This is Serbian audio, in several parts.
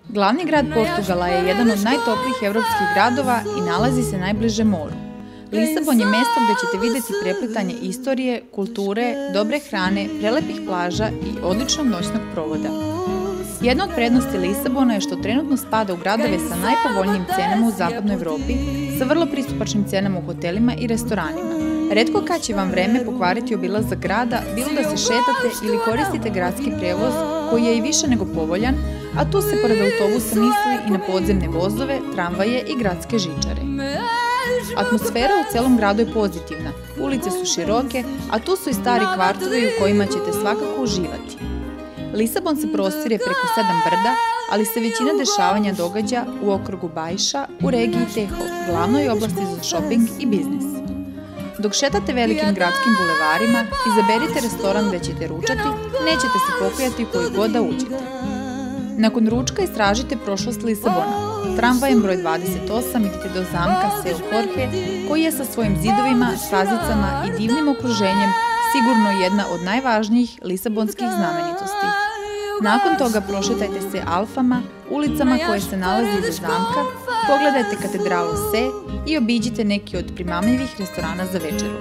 Glavni grad Portugala je jedan od najtoplijih evropskih gradova i nalazi se najbliže moru. Lisabon je mesto gde ćete videti preplitanje istorije, kulture, dobre hrane, prelepih plaža i odličnog noćnog provoda. Jedna od prednosti Lisabona je što trenutno spada u gradove sa najpovoljnijim cenama u zapadnoj Evropi, sa vrlo pristupačnim cenama u hotelima i restoranima. Retko kad će vam vreme pokvariti obilazak grada, bilo da se šetate ili koristite gradski prevoz, koji je i više nego povoljan, a tu se pored autobusa misli i na podzemne vozove, tramvaje i gradske žičare. Atmosfera u celom gradu je pozitivna, ulice su široke, a tu su i stari kvartovi u kojima ćete svakako uživati. Lisabon se prostire preko 7 brda, ali se većina dešavanja događa u okrugu Baixa, u regiji Tejo, glavnoj oblasti za šoping i biznis. Dok šetate velikim gradskim bulevarima, izaberite restoran gde ćete ručati, nećete se pokajati koji god da uđete. Nakon ručka istražite prošlost Lisabona. Tramvajem broj 28 idete do zamka Seu Jorge, koji je sa svojim zidovima, stazicama i divnim okruženjem sigurno jedna od najvažnijih lisabonskih znamenitosti. Nakon toga prošetajte se Alfama, ulicama koje se nalaze iza zamka, pogledajte katedralu Se i obiđite neki od primamljivih restorana za večeru.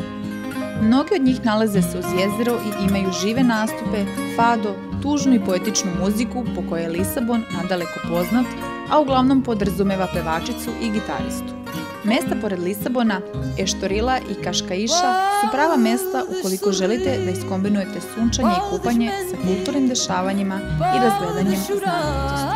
Mnogi od njih nalaze se uz jezero i imaju žive nastupe, fado, tužnu i poetičnu muziku po kojoj je Lisabon nadaleko poznat, a uglavnom podrazumeva pevačicu i gitaristu. Mesta pored Lisabona, Eštorila i Kaškaiša su prava mesta ukoliko želite da iskombinujete sunčanje i kupanje sa kulturnim dešavanjima i razgledanjem znamenitosti.